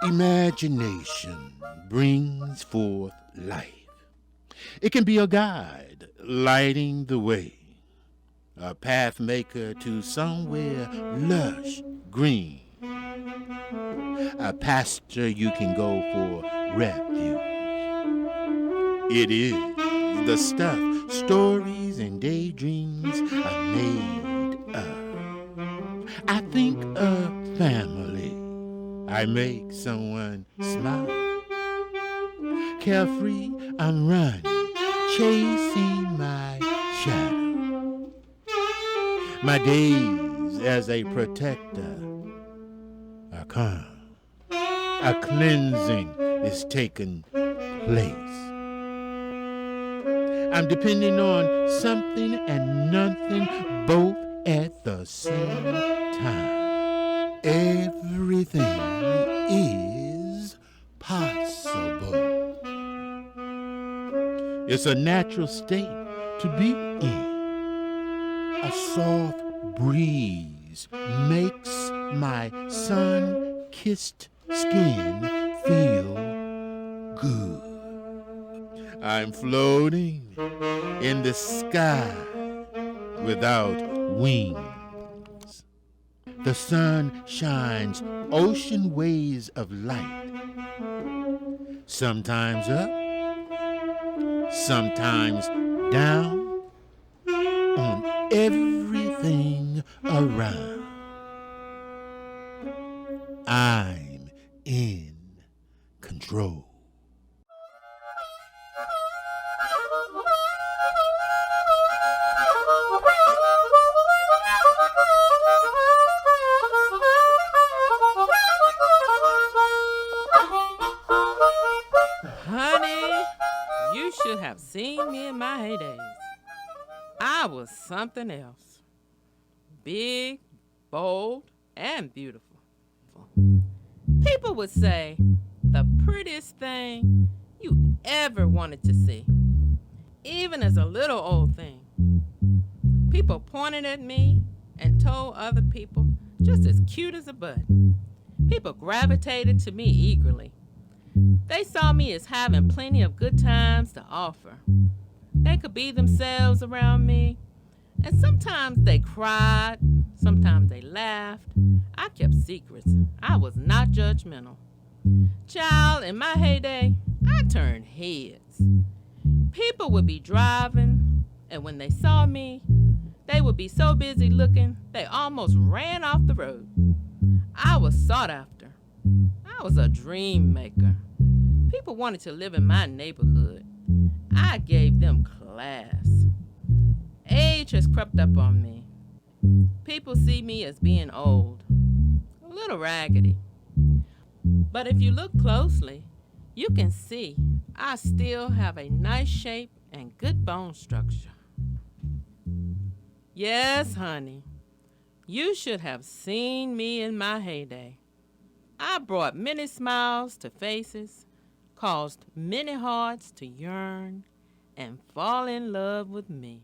Imagination brings forth life. It can be a guide lighting the way, a path maker to somewhere lush, green, a pasture you can go for refuge. It is the stuff stories and daydreams are made of. I think of family. I make someone smile. Carefree, I'm running, chasing my shadow. My days as a protector are calm. A cleansing is taking place. I'm depending on something and nothing both at the same time. Everything is possible. It's a natural state to be in. A soft breeze makes my sun-kissed skin feel good. I'm floating in the sky without wings. The sun shines ocean waves of light, sometimes up, sometimes down, on everything around. I'm in control. Honey, you should have seen me in my heydays. I was something else. Big, bold, and beautiful. People would say the prettiest thing you ever wanted to see. Even as a little old thing. People pointed at me and told other people just as cute as a button. People gravitated to me eagerly. They saw me as having plenty of good times to offer. They could be themselves around me, and sometimes they cried, sometimes they laughed. I kept secrets. I was not judgmental. Child, in my heyday, I turned heads. People would be driving, and when they saw me, they would be so busy looking, they almost ran off the road. I was sought after. I was a dream maker. People wanted to live in my neighborhood. I gave them class. Age has crept up on me. People see me as being old, a little raggedy. But if you look closely, you can see I still have a nice shape and good bone structure. Yes, honey, you should have seen me in my heyday. I brought many smiles to faces, caused many hearts to yearn and fall in love with me.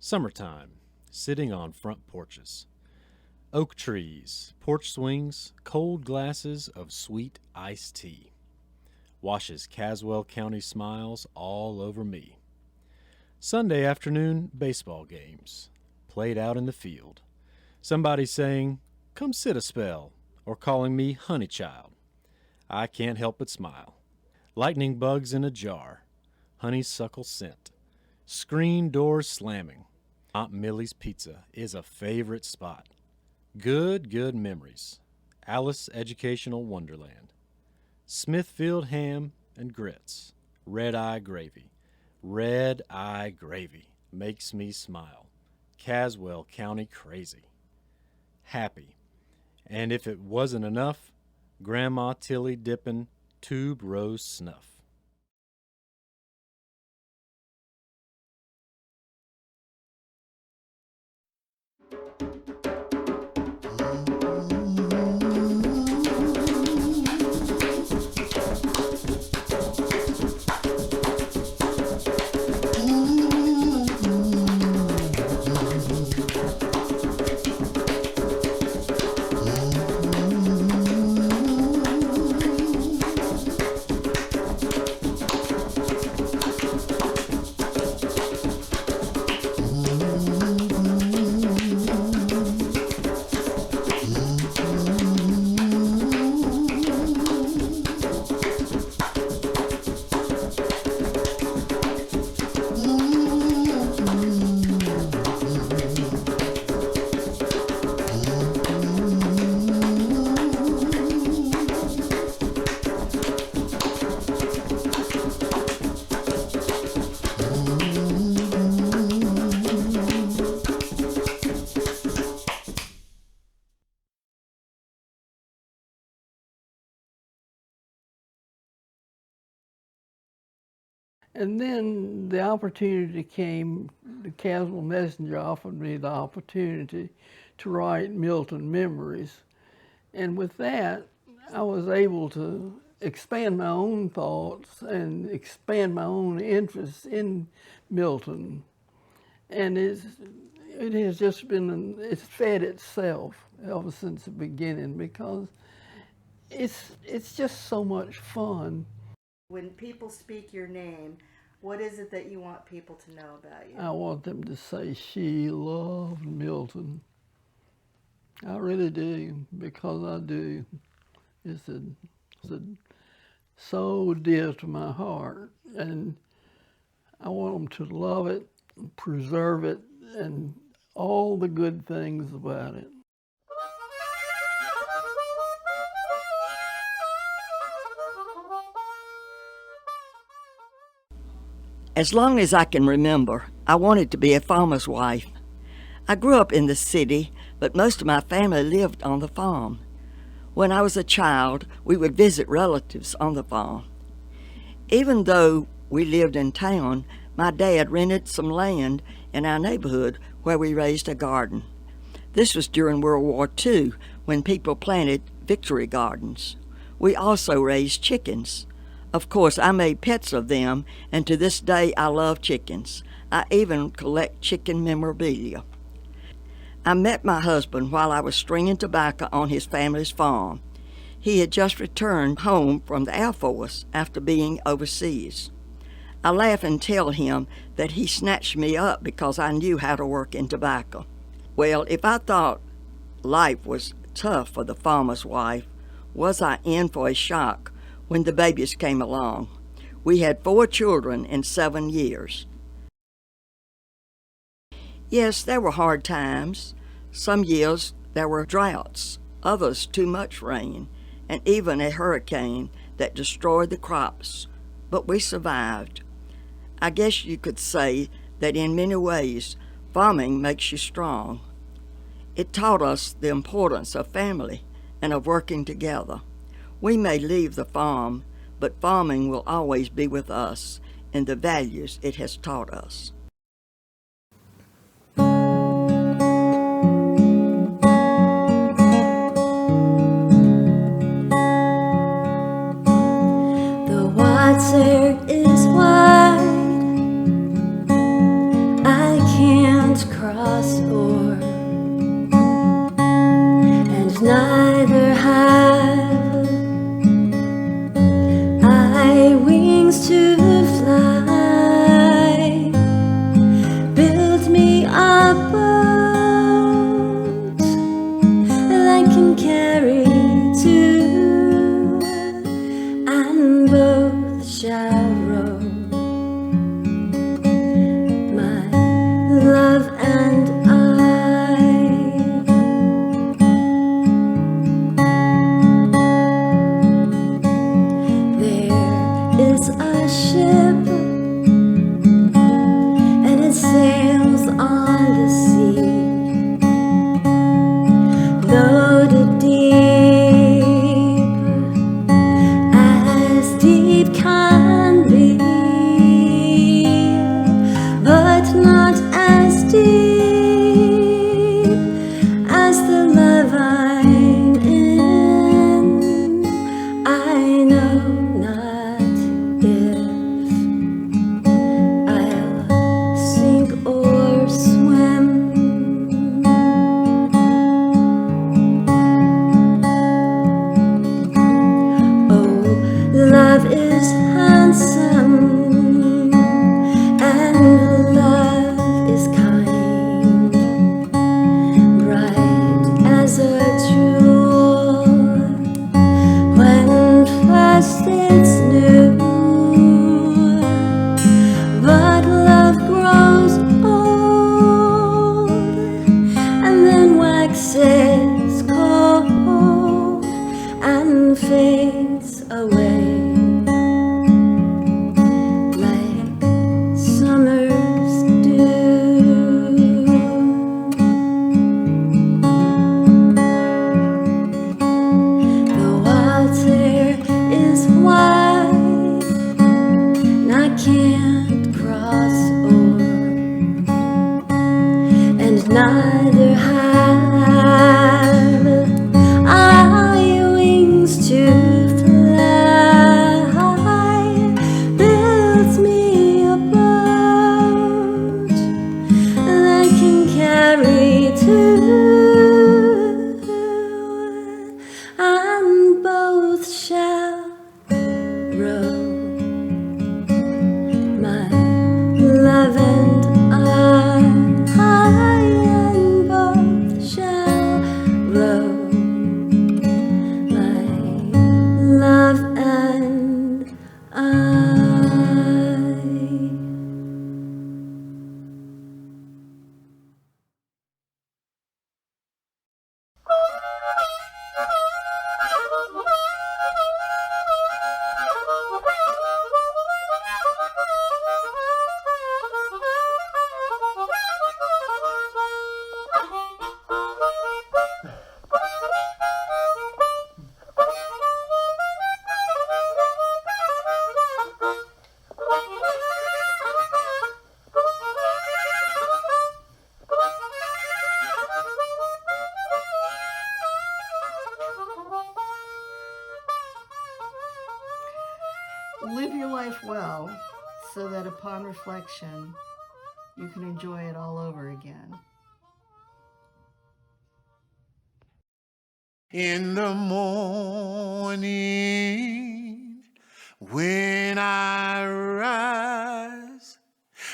Summertime, sitting on front porches. Oak trees, porch swings, cold glasses of sweet iced tea. Washes Caswell County smiles all over me. Sunday afternoon baseball games, played out in the field. Somebody saying, "Come sit a spell," or calling me honey child. I can't help but smile. Lightning bugs in a jar, honeysuckle scent. Screen doors slamming. Aunt Millie's Pizza is a favorite spot. Good memories. Alice Educational Wonderland. Smithfield ham and grits. Red-eye gravy. Red-eye gravy makes me smile. Caswell County crazy. Happy. And if it wasn't enough, Grandma Tilly dippin' tube rose snuff. And then the opportunity came, the Caswell Messenger offered me the opportunity to write Milton Memories. And with that, I was able to expand my own thoughts and expand my own interest in Milton. And it has just been, it's fed itself ever since the beginning because it's just so much fun. When people speak your name, what is it that you want people to know about you? I want them to say she loved Milton. I really do, because I do. It's so dear to my heart, and I want them to love it, preserve it, and all the good things about it. As long as I can remember, I wanted to be a farmer's wife. I grew up in the city, but most of my family lived on the farm. When I was a child, we would visit relatives on the farm. Even though we lived in town, my dad rented some land in our neighborhood where we raised a garden. This was during World War II, when people planted victory gardens. We also raised chickens. Of course, I made pets of them, and to this day I love chickens. I even collect chicken memorabilia. I met my husband while I was stringing tobacco on his family's farm. He had just returned home from the Air Force after being overseas. I laugh and tell him that he snatched me up because I knew how to work in tobacco. Well, if I thought life was tough for the farmer's wife, was I in for a shock when the babies came along? We had 4 children in 7 years. Yes, there were hard times. Some years there were droughts, others too much rain, and even a hurricane that destroyed the crops, but we survived. I guess you could say that in many ways, farming makes you strong. It taught us the importance of family and of working together. We may leave the farm, but farming will always be with us in the values it has taught us. The water is wide, I can't cross o'er, and neither have I wings to fly. Build me a boat that can carry two, and both shall row, my love and I. Live your life well so that upon reflection, you can enjoy it all over again. In the morning, when I rise,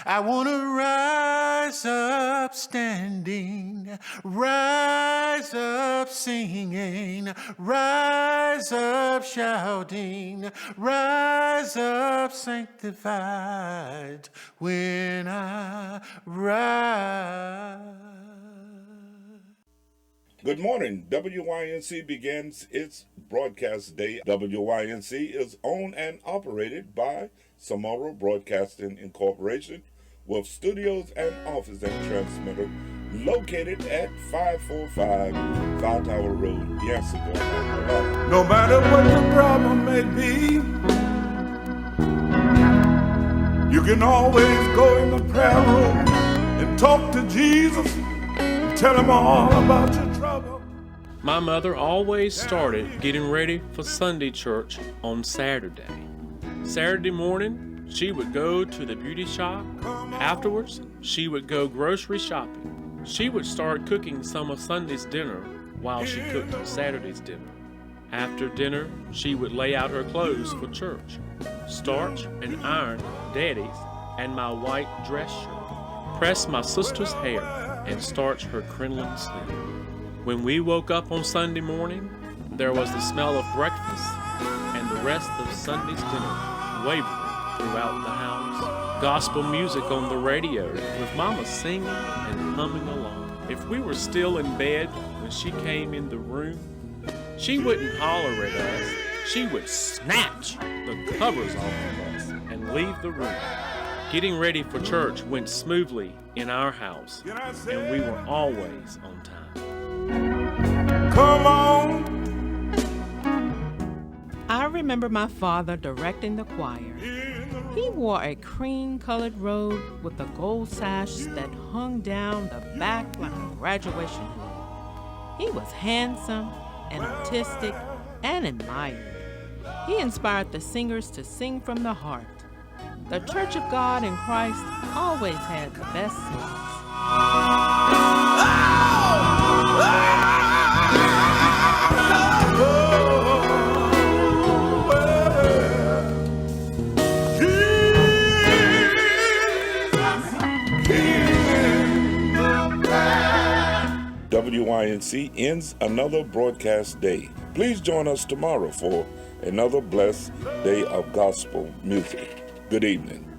I want to rise up standing, rise up singing, rise up shouting, rise up sanctified when I rise. Good morning. WYNC begins its broadcast day. WYNC is owned and operated by Samara Broadcasting Incorporation with studios and office and transmitter located at 545 Five Tower Road, Yanceyville, North Carolina. No matter what the problem may be, you can always go in the prayer room and talk to Jesus and tell him all about your trouble. My mother always started getting ready for Sunday church on Saturday. Saturday morning, she would go to the beauty shop. Afterwards, she would go grocery shopping. She would start cooking some of Sunday's dinner while she cooked Saturday's dinner. After dinner, she would lay out her clothes for church, starch and iron Daddy's and my white dress shirt, press my sister's hair, and starch her crinoline sleeve. When we woke up on Sunday morning, there was the smell of breakfast and the rest of Sunday's dinner wavering throughout the house. Gospel music on the radio with Mama singing and humming along. If we were still in bed when she came in the room, she wouldn't holler at us. She would snatch the covers off of us and leave the room. Getting ready for church went smoothly in our house, and we were always on time. Come on. I remember my father directing the choir. He wore a cream-colored robe with a gold sash that hung down the back like a graduation hood. He was handsome and artistic and admired. He inspired the singers to sing from the heart. The Church of God in Christ always had the best singers. WYNC ends another broadcast day. Please join us tomorrow for another blessed day of gospel music. Good evening.